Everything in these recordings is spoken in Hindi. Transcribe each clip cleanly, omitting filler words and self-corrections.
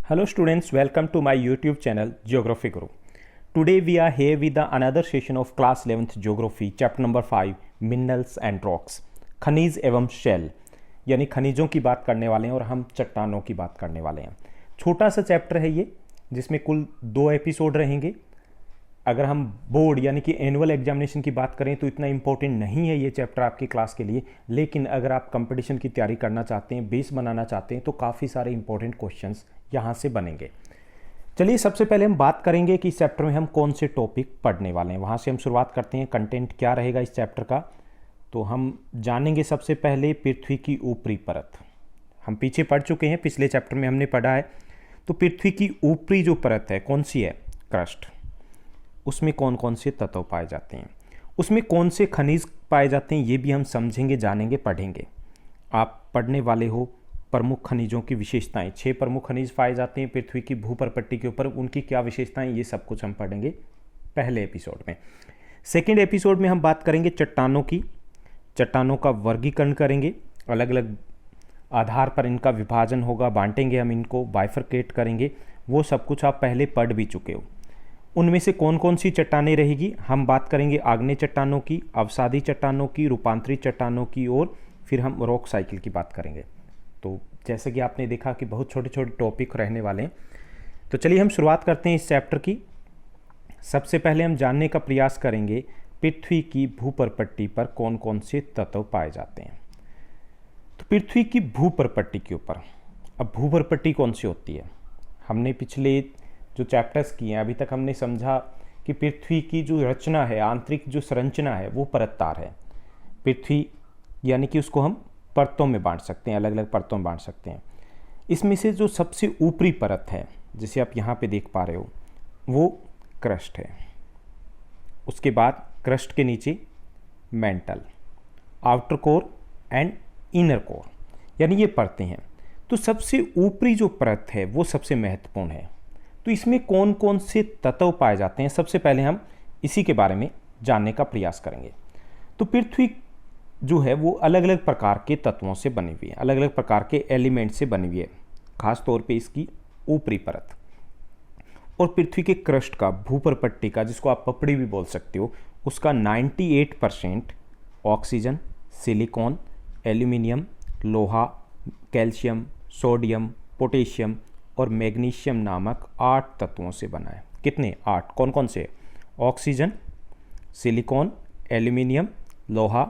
Hello students, welcome to my YouTube channel Geography Guru. Today we are here with another session of class 11th Geography, chapter number 5, Minerals and Rocks. खनिज एवं शेल, यानी खनिजों की बात करने वाले हैं और हम चट्टानों की बात करने वाले हैं। छोटा सा चैप्टर है ये, जिसमें कुल 2 एपिसोड रहेंगे। अगर हम बोर्ड यानी कि एनुअल एग्जामिनेशन की बात करें तो इतना इंपॉर्टेंट नहीं है ये चैप्टर आपकी क्लास के लिए, लेकिन अगर आप कंपटीशन की तैयारी करना चाहते हैं, बेस बनाना चाहते हैं, तो काफ़ी सारे इंपॉर्टेंट क्वेश्चंस यहाँ से बनेंगे। चलिए सबसे पहले हम बात करेंगे कि इस चैप्टर में हम कौन से टॉपिक पढ़ने वाले हैं। वहाँ से हम शुरुआत करते हैं, कंटेंट क्या रहेगा इस चैप्टर का। तो हम जानेंगे सबसे पहले पृथ्वी की ऊपरी परत। हम पीछे पढ़ चुके हैं, पिछले चैप्टर में हमने पढ़ा है। तो पृथ्वी की ऊपरी जो परत है कौन सी है? क्रस्ट। उसमें कौन कौन से तत्व पाए जाते हैं, उसमें कौन से खनिज पाए जाते हैं, ये भी हम समझेंगे, जानेंगे, पढ़ेंगे। आप पढ़ने वाले हो प्रमुख खनिजों की विशेषताएं। 6 प्रमुख खनिज पाए जाते हैं पृथ्वी की भूपरपट्टी के ऊपर, उनकी क्या विशेषताएं, ये सब कुछ हम पढ़ेंगे पहले एपिसोड में। सेकेंड एपिसोड में हम बात करेंगे चट्टानों की। चट्टानों का वर्गीकरण करेंगे, अलग अलग आधार पर इनका विभाजन होगा, बांटेंगे हम इनको, बाइफरकेट करेंगे। वो सब कुछ आप पहले पढ़ भी चुके हो। उनमें से कौन कौन सी चट्टानें रहेगी, हम बात करेंगे आग्नेय चट्टानों की, अवसादी चट्टानों की, रूपांतरित चट्टानों की, और फिर हम रॉक साइकिल की बात करेंगे। तो जैसे कि आपने देखा कि बहुत छोटे छोटे टॉपिक रहने वाले हैं। तो चलिए हम शुरुआत करते हैं इस चैप्टर की। सबसे पहले हम जानने का प्रयास करेंगे पृथ्वी की भूपरपट्टी पर कौन कौन से तत्व पाए जाते हैं। तो पृथ्वी की भूपरपट्टी के ऊपर, अब भूपरपट्टी कौन सी होती है? हमने पिछले जो चैप्टर्स किए हैं अभी तक हमने समझा कि पृथ्वी की जो रचना है, आंतरिक जो संरचना है, वो परतदार है। पृथ्वी यानी कि उसको हम परतों में बांट सकते हैं, अलग अलग परतों में बांट सकते हैं। इसमें से जो सबसे ऊपरी परत है, जिसे आप यहाँ पे देख पा रहे हो, वो क्रस्ट है। उसके बाद क्रस्ट के नीचे mental, outer core and inner core, यानी ये परतें हैं। तो सबसे ऊपरी जो परत है वो सबसे महत्वपूर्ण है। तो इसमें कौन कौन से तत्व पाए जाते हैं, सबसे पहले हम इसी के बारे में जानने का प्रयास करेंगे। तो पृथ्वी जो है वो अलग अलग प्रकार के तत्वों से बनी हुई है, अलग अलग प्रकार के एलिमेंट से बनी हुई है, खास तौर पे इसकी ऊपरी परत। और पृथ्वी के क्रस्ट का, भूपरपट्टी का, जिसको आप पपड़ी भी बोल सकते हो, उसका 98% ऑक्सीजन, सिलिकॉन, एल्यूमिनियम, लोहा, कैल्शियम, सोडियम, पोटेशियम और मैग्नीशियम नामक 8 तत्वों से बना है। कितने? 8। कौन कौन से? ऑक्सीजन, सिलिकॉन, एल्यूमिनियम, लोहा,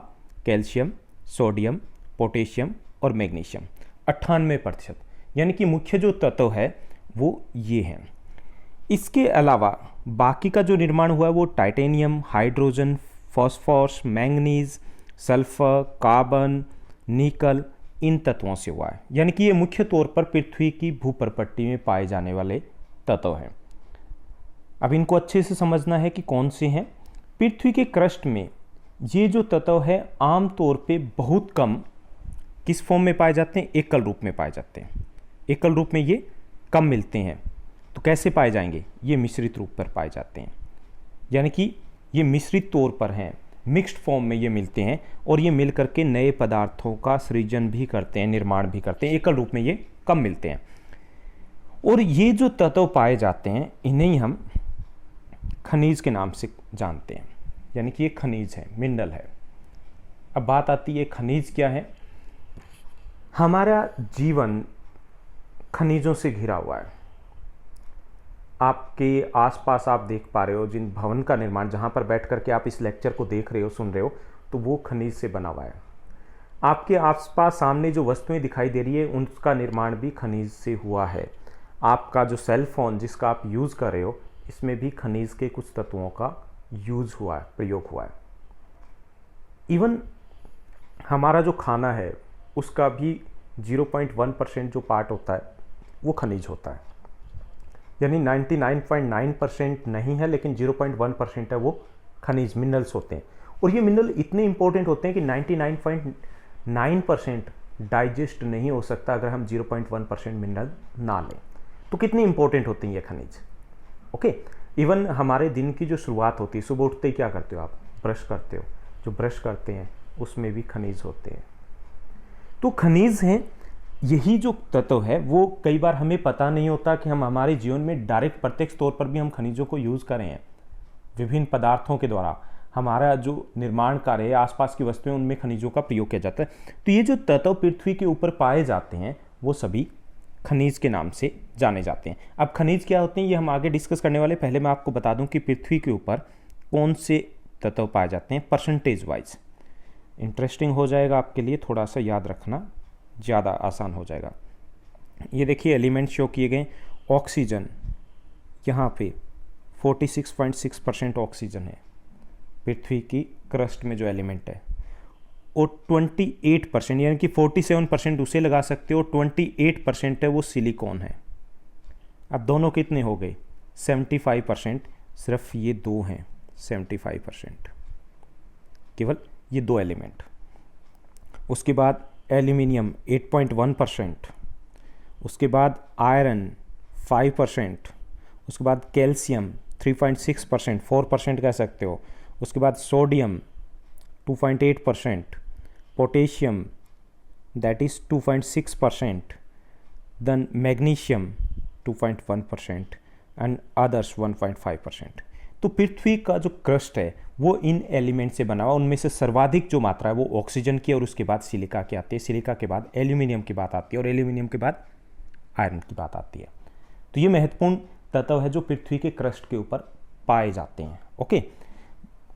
कैल्शियम, सोडियम, पोटेशियम और मैग्नीशियम। 98%, यानी कि मुख्य जो तत्व है वो ये हैं। इसके अलावा बाकी का जो निर्माण हुआ है वो titanium, hydrogen, phosphorus, manganese, sulphur, carbon, निकल, इन तत्वों से हुआ है। यानी कि ये मुख्य तौर पर पृथ्वी की भूपरपट्टी में पाए जाने वाले तत्व हैं। अब इनको अच्छे से समझना है कि कौन से हैं। पृथ्वी के क्रस्ट में ये जो तत्व है आम तौर पे बहुत कम किस फॉर्म में पाए जाते हैं? एकल रूप में पाए जाते हैं। एकल रूप में ये कम मिलते हैं। तो कैसे पाए जाएंगे? ये मिश्रित रूप पर पाए जाते हैं, यानी कि ये मिश्रित तौर पर हैं, मिक्स्ड फॉर्म में ये मिलते हैं, और ये मिल करके नए पदार्थों का सृजन भी करते हैं, निर्माण भी करते हैं। एकल रूप में ये कम मिलते हैं। और ये जो तत्व पाए जाते हैं इन्हें ही हम खनिज के नाम से जानते हैं, यानी कि ये खनिज है, मिनरल है। अब बात आती है खनिज क्या है। हमारा जीवन खनिजों से घिरा हुआ है। आपके आसपास आप देख पा रहे हो जिन भवन का निर्माण, जहाँ पर बैठ करके आप इस लेक्चर को देख रहे हो, सुन रहे हो, तो वो खनिज से बना हुआ है। आपके आसपास सामने जो वस्तुएं दिखाई दे रही है उनका निर्माण भी खनिज से हुआ है। आपका जो सेल फोन जिसका आप यूज़ कर रहे हो, इसमें भी खनिज के कुछ तत्वों का यूज़ हुआ है, प्रयोग हुआ है। इवन हमारा जो खाना है उसका भी 0.1% जो पार्ट होता है वो खनिज होता है। यानी 99.9% नहीं है, लेकिन 0.1% है वो खनिज, मिनरल्स होते हैं। और ये मिनरल इतने इंपॉर्टेंट होते हैं कि 99.9% डाइजेस्ट नहीं हो सकता अगर हम 0.1% मिनरल ना लें। तो कितने इंपॉर्टेंट होते हैं ये खनिज। ओके, इवन हमारे दिन की जो शुरुआत होती है, सुबह उठते ही क्या करते हो आप? ब्रश करते हो। जो ब्रश करते हैं उसमें भी खनिज होते हैं। तो खनिज हैं यही जो तत्व है वो कई बार हमें पता नहीं होता कि हम हमारे जीवन में डायरेक्ट प्रत्यक्ष तौर पर भी हम खनिजों को यूज़ करें हैं। विभिन्न पदार्थों के द्वारा हमारा जो निर्माण कार्य है, आसपास की वस्तुएं, उनमें खनिजों का प्रयोग किया जाता है। तो ये जो तत्व पृथ्वी के ऊपर पाए जाते हैं वो सभी खनिज के नाम से जाने जाते हैं। अब खनिज क्या होते हैं ये हम आगे डिस्कस करने वाले। पहले मैं आपको बता दूं कि पृथ्वी के ऊपर कौन से तत्व पाए जाते हैं परसेंटेज वाइज। इंटरेस्टिंग हो जाएगा आपके लिए, थोड़ा सा याद रखना, ज़्यादा आसान हो जाएगा। ये देखिए एलिमेंट शो किए गए। ऑक्सीजन यहाँ पे 46.6% ऑक्सीजन है पृथ्वी की क्रस्ट में जो एलिमेंट है, और 28% यानी कि 47% उसे लगा सकते हो, 28% है वो सिलिकॉन है। अब दोनों कितने हो गए? 75%। सिर्फ ये दो हैं 75%, केवल ये दो एलिमेंट। उसके बाद एल्यूमिनियम 8.1%, उसके बाद आयरन 5%, उसके बाद कैल्शियम 3.6%, 4% कह सकते हो। उसके बाद sodium 2.8%, potassium that is 2.6%, then magnesium 2.1% and others 1.5%। तो पृथ्वी का जो क्रस्ट है वो इन एलिमेंट से बना हुआ। उनमें से सर्वाधिक जो मात्रा है वो ऑक्सीजन की, और उसके बाद सिलिका की आती है, सिलिका के बाद एल्यूमिनियम की बात आती है, और एल्यूमिनियम के बाद आयरन की बात आती है। तो ये महत्वपूर्ण तत्व है जो पृथ्वी के क्रस्ट के ऊपर पाए जाते हैं। ओके,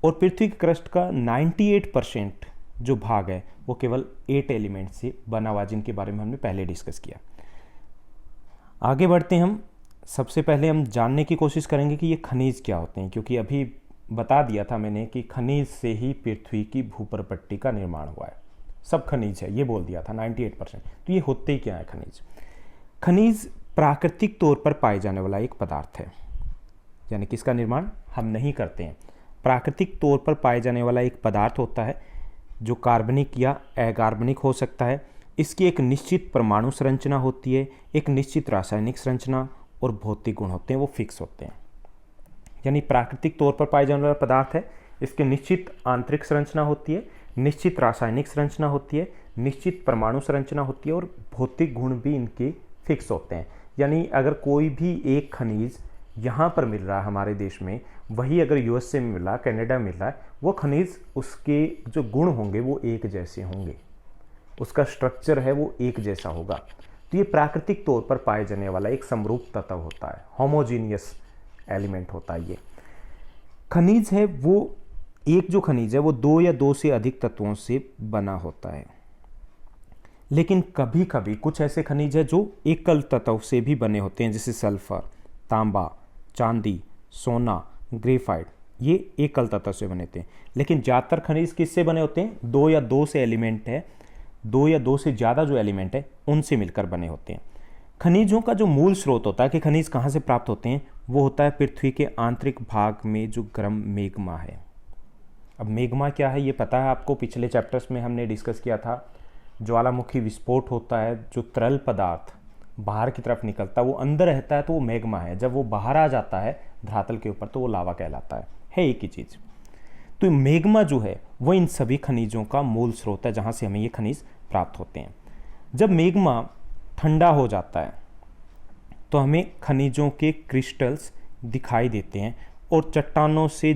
और पृथ्वी के क्रस्ट का 98% जो भाग है वो केवल 8 एलिमेंट से बना हुआ, जिनके बारे में हमने पहले डिस्कस किया। आगे बढ़ते हैं हम। सबसे पहले हम जानने की कोशिश करेंगे कि ये खनिज क्या होते हैं, क्योंकि अभी बता दिया था मैंने कि खनिज से ही पृथ्वी की भूप्रपट्टी का निर्माण हुआ है। सब खनिज है ये बोल दिया था 98%। तो ये होते क्या है खनिज? खनिज प्राकृतिक तौर पर पाए जाने वाला एक पदार्थ है, यानी कि इसका निर्माण हम नहीं करते हैं। प्राकृतिक तौर पर पाए जाने वाला एक पदार्थ होता है जो कार्बनिक या अकार्बनिक हो सकता है। इसकी एक निश्चित परमाणु संरचना होती है, एक निश्चित रासायनिक संरचना और भौतिक गुण होते हैं, वो फिक्स होते हैं। यानी प्राकृतिक तौर पर पाए जाने वाला पदार्थ है, इसके निश्चित आंतरिक संरचना होती है, निश्चित रासायनिक संरचना होती है, निश्चित परमाणु संरचना होती है, और भौतिक गुण भी इनके फिक्स होते हैं। यानी अगर कोई भी एक खनिज यहाँ पर मिल रहा है हमारे देश में, वही अगर यूएसए में मिल रहा है, कनाडा में मिल रहा है, वो खनिज उसके जो गुण होंगे वो एक जैसे होंगे, उसका स्ट्रक्चर है वो एक जैसा होगा। तो ये प्राकृतिक तौर पर पाए जाने वाला एक समरूप तत्व होता है, होमोजीनियस एलिमेंट होता है। ये खनिज है वो एक जो खनिज है वो 2 या 2 से अधिक तत्वों से बना होता है। लेकिन कभी कभी कुछ ऐसे खनिज है जो एकल तत्व से भी बने होते हैं, जैसे सल्फर, तांबा, चांदी, सोना, ग्रेफाइट, ये एकल तत्व से बने होते हैं। लेकिन ज़्यादातर खनिज किससे बने होते हैं? 2 या 2 से एलिमेंट है, 2 या 2 से ज़्यादा जो एलिमेंट है उनसे मिलकर बने होते हैं। खनिजों का जो मूल स्रोत होता है कि खनिज कहाँ से प्राप्त होते हैं, वो होता है पृथ्वी के आंतरिक भाग में जो गर्म मैग्मा है। अब मैग्मा क्या है ये पता है आपको, पिछले चैप्टर्स में हमने डिस्कस किया था। ज्वालामुखी विस्फोट होता है, जो तरल पदार्थ बाहर की तरफ निकलता है वो अंदर रहता है तो वो मैग्मा है, जब वो बाहर आ जाता है धरातल के ऊपर तो वो लावा कहलाता है एक ही चीज़। तो मैग्मा जो है वो इन सभी खनिजों का मूल स्रोत है, जहाँ से हमें ये खनिज प्राप्त होते हैं। जब मैग्मा ठंडा हो जाता है तो हमें खनिजों के क्रिस्टल्स दिखाई देते हैं, और चट्टानों से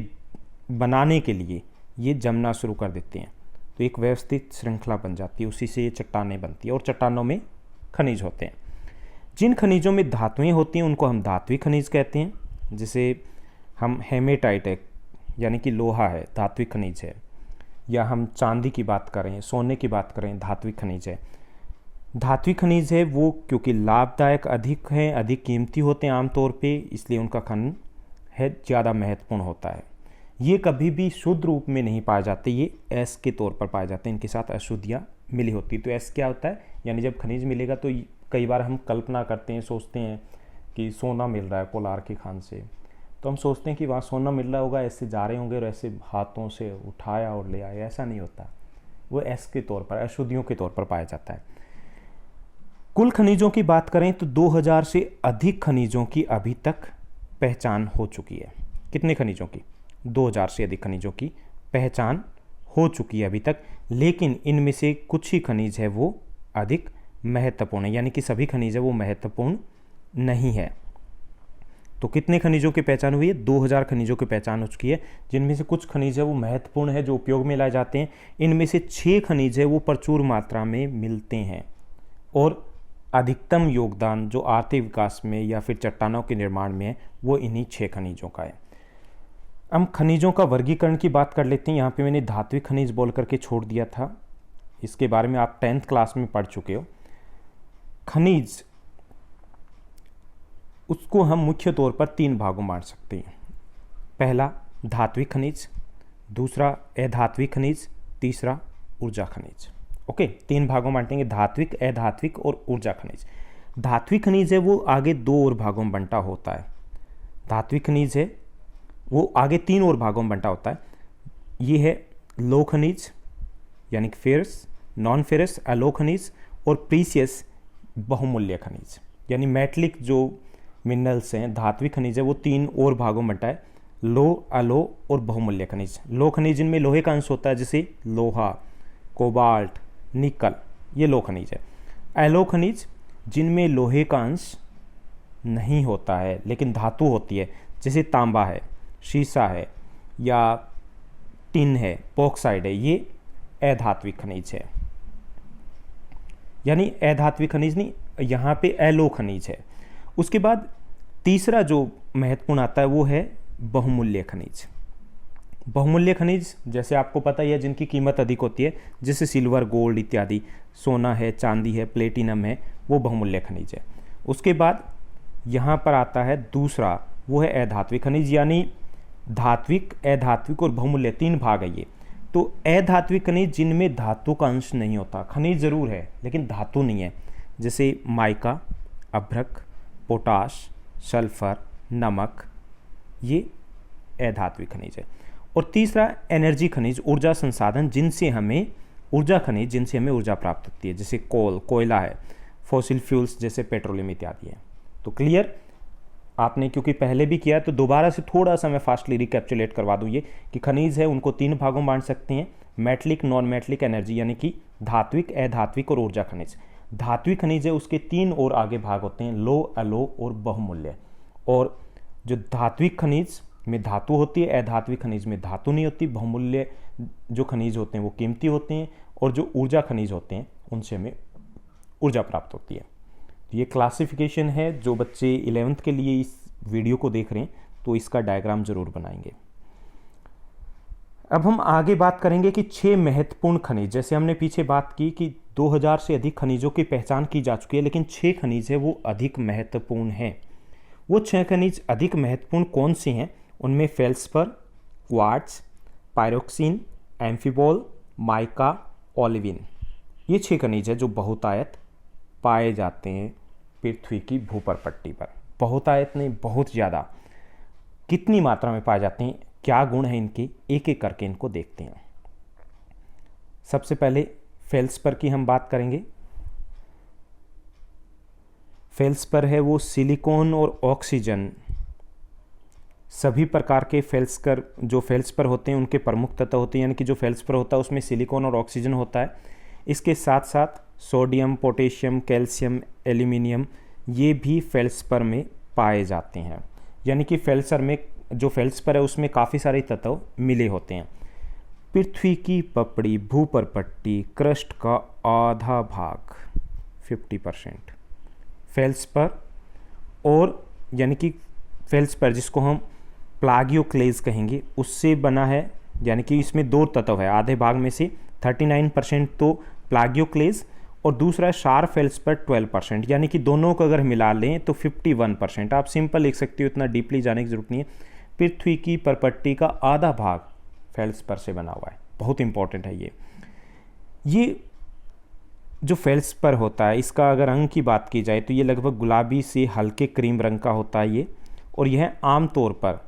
बनाने के लिए ये जमना शुरू कर देते हैं, तो एक व्यवस्थित श्रृंखला बन जाती है, उसी से ये चट्टानें बनती है, और चट्टानों में खनिज होते हैं। जिन खनिजों में धातुएं होती हैं उनको हम धात्विक खनिज कहते हैं। जैसे हम हेमेटाइट है यानी कि लोहा है, धात्विक खनिज है, या हम चांदी की बात करें, सोने की बात करें, धात्विक खनिज है। धात्विक खनिज है वो क्योंकि लाभदायक अधिक हैं, अधिक कीमती होते हैं आमतौर पे, इसलिए उनका खनन है ज़्यादा महत्वपूर्ण होता है। ये कभी भी शुद्ध रूप में नहीं पाए जाते, ये एस के तौर पर पाए जाते हैं, इनके साथ अशुद्धियाँ मिली होती। तो एस क्या होता है, यानी जब खनिज मिलेगा तो कई बार हम कल्पना करते हैं, सोचते हैं कि सोना मिल रहा है पोलार की खान से, तो हम सोचते हैं कि वहाँ सोना मिल रहा होगा, ऐसे जा रहे होंगे और ऐसे हाथों से उठाया और ले आए, ऐसा नहीं होता। वो एस के तौर पर, अशुद्धियों के तौर पर पाया जाता है। कुल खनिजों की बात करें तो 2000 से अधिक खनिजों की अभी तक पहचान हो चुकी है। कितने खनिजों की? 2000 से अधिक खनिजों की पहचान हो चुकी है अभी तक, लेकिन इनमें से कुछ ही खनिज है वो अधिक महत्वपूर्ण है, यानी कि सभी खनिज है वो महत्वपूर्ण नहीं है। तो कितने खनिजों की पहचान हुई है? 2000 खनिजों की पहचान हो चुकी है, जिनमें से कुछ खनिज है वो महत्वपूर्ण है जो उपयोग में लाए जाते हैं। इनमें से 6 खनिज है वो प्रचुर मात्रा में मिलते हैं और अधिकतम योगदान जो आर्थिक विकास में या फिर चट्टानों के निर्माण में है वो इन्हीं 6 खनिजों का है। हम खनिजों का वर्गीकरण की बात कर लेते हैं। यहाँ पे मैंने धात्विक खनिज बोल करके छोड़ दिया था, इसके बारे में आप 10th क्लास में पढ़ चुके हो। खनिज उसको हम मुख्य तौर पर 3 भागों में बांट सकते हैं। पहला धात्विक खनिज, दूसरा अधात्विक खनिज, तीसरा ऊर्जा खनिज। ओके, 3 भागों में बांटेंगे, धात्विक, अधात्विक और ऊर्जा खनिज। धात्विक खनिज है वो आगे 2 और भागों में बंटा होता है। धात्विक खनिज है वो आगे 3 और भागों में बंटा होता है। ये है लो खनिज यानी कि फेरस, नॉन फेरस, अलो खनिज और प्रीसियस बहुमूल्य खनिज। यानी मेटलिक जो मिनरल्स हैं, धात्विक खनिज है वो 3 और भागों में बंटा है, लो, अलो और बहुमूल्य खनिज। लो खनिज जिनमें लोहे का अंश होता है, जैसे लोहा, कोबाल्ट, निकल, ये लो खनिज है। एलो खनिज जिनमें लोहे का अंश नहीं होता है लेकिन धातु होती है, जैसे तांबा है, शीशा है या टिन है, बॉक्साइड है, ये अधात्विक खनिज है। यानी अधात्विक खनिज नहीं, यहाँ पे एलो खनिज है। उसके बाद तीसरा जो महत्वपूर्ण आता है वो है बहुमूल्य खनिज। बहुमूल्य खनिज जैसे आपको पता ही है जिनकी कीमत अधिक होती है, जैसे सिल्वर, गोल्ड इत्यादि, सोना है, चांदी है, प्लेटिनम है, वो बहुमूल्य खनिज है। उसके बाद यहाँ पर आता है दूसरा, वो है अधात्विक खनिज। यानी धात्विक, अधात्विक और बहुमूल्य 3 भाग है ये। तो अधात्विक खनिज जिनमें धातु का अंश नहीं होता, खनिज जरूर है लेकिन धातु नहीं है, जैसे माइका, अभ्रक, पोटाश, सल्फर, नमक, ये अधात्विक खनिज है। और तीसरा एनर्जी खनिज, ऊर्जा संसाधन जिनसे हमें ऊर्जा खनिज जिनसे हमें ऊर्जा प्राप्त होती है, जैसे कोयला है, फॉसिल फ्यूल्स जैसे पेट्रोलियम इत्यादि है। तो क्लियर आपने क्योंकि पहले भी किया है तो दोबारा से थोड़ा सा मैं फास्टली रिकैप्चुलेट करवा दूँ ये कि खनिज है उनको 3 भागों में बांट सकते हैं, मेटलिक, नॉन मेटलिक, एनर्जी, यानी कि धात्विक, अधात्विक और ऊर्जा खनिज। धात्विक खनिज है उसके 3 और आगे भाग होते हैं, लो, अलो और बहुमूल्य। और जो धात्विक खनिज में धातु होती है, अधात्विक खनिज में धातु नहीं होती। बहुमूल्य जो खनिज होते हैं वो कीमती होते हैं और जो ऊर्जा खनिज होते हैं उनसे हमें ऊर्जा प्राप्त होती है। तो ये क्लासिफिकेशन है। जो बच्चे 11th के लिए इस वीडियो को देख रहे हैं तो इसका डायग्राम जरूर बनाएंगे। अब हम आगे बात करेंगे कि 6 महत्वपूर्ण खनिज, जैसे हमने पीछे बात की कि 2000 से अधिक खनिजों की पहचान की जा चुकी है लेकिन 6 खनिज है वो अधिक महत्वपूर्ण हैं। वो 6 खनिज अधिक महत्वपूर्ण कौन से हैं? उनमें feldspar, quartz, pyroxene, amphibole, mica, olivine, ये 6 खनिज है जो बहुतायत पाए जाते हैं पृथ्वी की भूपर पट्टी पर। बहुतायत नहीं, बहुत ज़्यादा। कितनी मात्रा में पाए जाते हैं, क्या गुण है इनके, एक एक करके इनको देखते हैं। सबसे पहले फेल्सपर की हम बात करेंगे। फेल्सपर है वो सिलिकॉन और ऑक्सीजन, सभी प्रकार के फेल्सपर होते हैं उनके प्रमुख तत्व होते हैं। यानी कि जो फेल्सपर होता है उसमें सिलिकॉन और ऑक्सीजन होता है। इसके साथ साथ सोडियम, पोटेशियम, कैल्शियम, एल्यूमिनियम, ये भी फेल्सपर में पाए जाते हैं। यानी कि जो फेल्सपर है उसमें काफ़ी सारे तत्व मिले होते हैं। पृथ्वी की पपड़ी, भूपर पट्टी, क्रस्ट का आधा भाग 50% फेल्सपर, और यानी कि फेल्सपर जिसको हम प्लागियोक्लेज कहेंगे उससे बना है। यानी कि इसमें 2 तत्व है, आधे भाग में से 39% तो प्लागियोक्लेज और दूसरा शार फेल्सपर 12%। यानी कि दोनों को अगर मिला लें तो 51%। आप सिंपल लिख सकते हो, इतना डीपली जाने की जरूरत नहीं है। पृथ्वी की परपट्टी का आधा भाग फेल्सपर से बना हुआ है, बहुत इंपॉर्टेंट है ये जो फेल्सपर होता है इसका अगर रंग की बात की जाए तो ये लगभग गुलाबी से हल्के क्रीम रंग का होता है ये। और यह आमतौर पर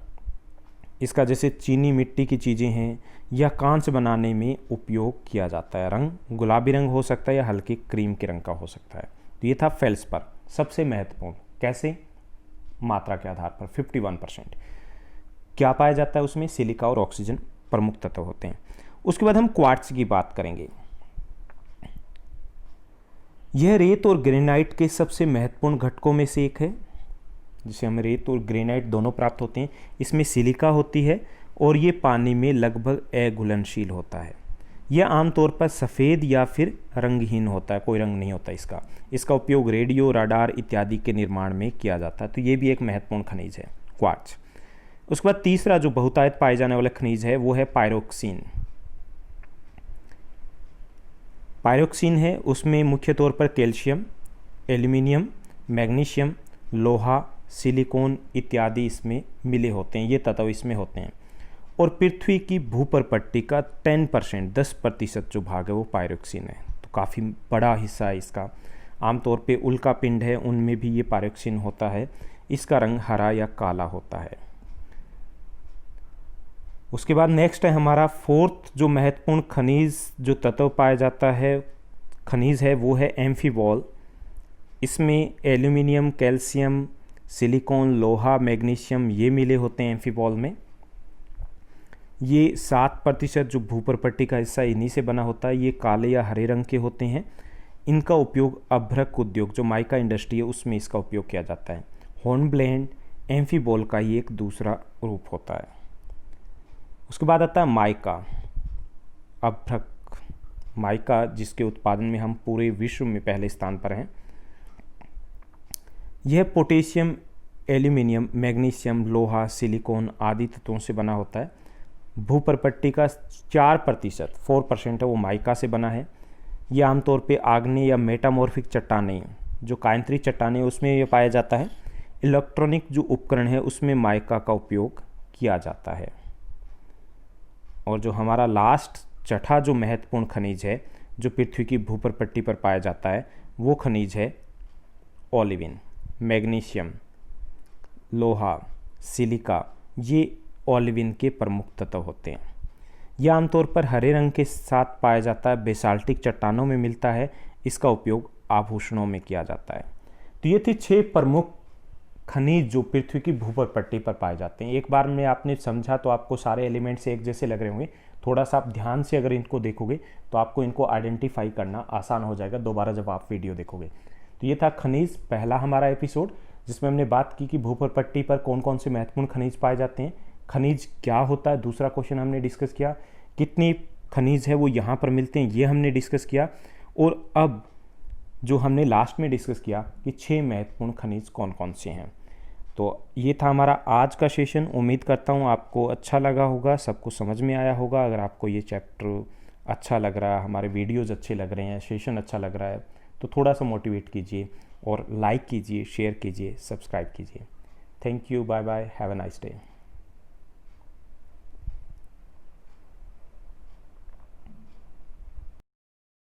इसका जैसे चीनी मिट्टी की चीज़ें हैं या कांच बनाने में उपयोग किया जाता है। रंग गुलाबी रंग हो सकता है या हल्के क्रीम के रंग का हो सकता है। तो ये था फेल्सपर, सबसे महत्वपूर्ण। कैसे? मात्रा के आधार पर 51%। क्या पाया जाता है उसमें? सिलिका और ऑक्सीजन प्रमुख तत्व होते हैं। उसके बाद हम क्वार्ट्ज की बात करेंगे। यह रेत और ग्रेनाइट के सबसे महत्वपूर्ण घटकों में से एक है, जिसे हमें रेत और ग्रेनाइट दोनों प्राप्त होते हैं। इसमें सिलिका होती है और ये पानी में लगभग अघुलनशील होता है। यह आमतौर पर सफ़ेद या फिर रंगहीन होता है, कोई रंग नहीं होता इसका। इसका उपयोग रेडियो, राडार इत्यादि के निर्माण में किया जाता है। तो ये भी एक महत्वपूर्ण खनिज है, क्वार्ट्ज। उसके बाद तीसरा जो बहुतायत पाए जाने वाला खनिज है वो है पायरोक्सिन। पायरोक्सिन है, उसमें मुख्य तौर पर कैल्शियम, एल्यूमिनियम, मैग्नीशियम, लोहा, सिलिकॉन इत्यादि इसमें मिले होते हैं, ये तत्व इसमें होते हैं। और पृथ्वी की भूपर्पट्टी का 10% जो भाग है वो पायरोक्सिन है। तो काफ़ी बड़ा हिस्सा है इसका। आमतौर पे उल्का पिंड है, उनमें भी ये पायरोक्सिन होता है। इसका रंग हरा या काला होता है। उसके बाद नेक्स्ट है हमारा फोर्थ जो महत्वपूर्ण खनिज जो तत्व पाया जाता है, खनिज है, वो है एम्फीबॉल। इसमें एल्यूमिनियम, कैल्शियम, सिलिकॉन, लोहा, मैग्नीशियम ये मिले होते हैं एम्फीबॉल में। ये 7% जो भूपर्पट्टी का हिस्सा इन्हीं से बना होता है। ये काले या हरे रंग के होते हैं। इनका उपयोग अभ्रक उद्योग जो माइका इंडस्ट्री है उसमें इसका उपयोग किया जाता है। हॉर्नब्लेंड एम्फीबॉल का ही एक दूसरा रूप होता है। उसके बाद आता है माइका, अभ्रक माइका, जिसके उत्पादन में हम पूरे विश्व में पहले स्थान पर हैं। यह पोटेशियम, एल्यूमिनियम, मैग्नीशियम, लोहा, सिलिकॉन आदि तत्वों से बना होता है। भूपर्पट्टी का 4% है वो माइका से बना है। ये आमतौर पे आग्नेय या मेटामॉर्फिक चट्टानें, जो कायंत्री चट्टानें उसमें ये पाया जाता है। इलेक्ट्रॉनिक जो उपकरण है उसमें माइका का उपयोग किया जाता है। और जो हमारा लास्ट छठा जो महत्वपूर्ण खनिज है जो पृथ्वी की भूपर्पट्टी पर पाया जाता है वो खनिज है ओलिविन। मैग्नीशियम, लोहा, सिलिका ये ओलिविन के प्रमुख तत्व होते हैं। यह आमतौर पर हरे रंग के साथ पाया जाता है, बेसाल्टिक चट्टानों में मिलता है। इसका उपयोग आभूषणों में किया जाता है। तो ये थे 6 प्रमुख खनिज जो पृथ्वी की भूपर्पट्टी पर पाए जाते हैं। एक बार में आपने समझा तो आपको सारे एलिमेंट्स एक जैसे लग रहे होंगे। थोड़ा सा आप ध्यान से अगर इनको देखोगे तो आपको इनको आइडेंटिफाई करना आसान हो जाएगा दोबारा जब आप वीडियो देखोगे। तो ये था खनिज, पहला हमारा एपिसोड, जिसमें हमने बात की कि भूपर्पट्टी पर कौन कौन से महत्वपूर्ण खनिज पाए जाते हैं, खनिज क्या होता है। दूसरा क्वेश्चन हमने डिस्कस किया, कितनी खनिज है वो यहाँ पर मिलते हैं, ये हमने डिस्कस किया। और अब जो हमने लास्ट में डिस्कस किया कि 6 महत्वपूर्ण खनिज कौन कौन से हैं। तो ये था हमारा आज का सेशन। उम्मीद करता हूँ आपको अच्छा लगा होगा, सब कुछ समझ में आया होगा। अगर आपको ये चैप्टर अच्छा लग रहा है, हमारे वीडियोज़ अच्छे लग रहे हैं, सेशन अच्छा लग रहा है, तो थोड़ा सा मोटिवेट कीजिए और लाइक कीजिए, शेयर कीजिए, सब्सक्राइब कीजिए। Thank you, bye bye, have a nice day.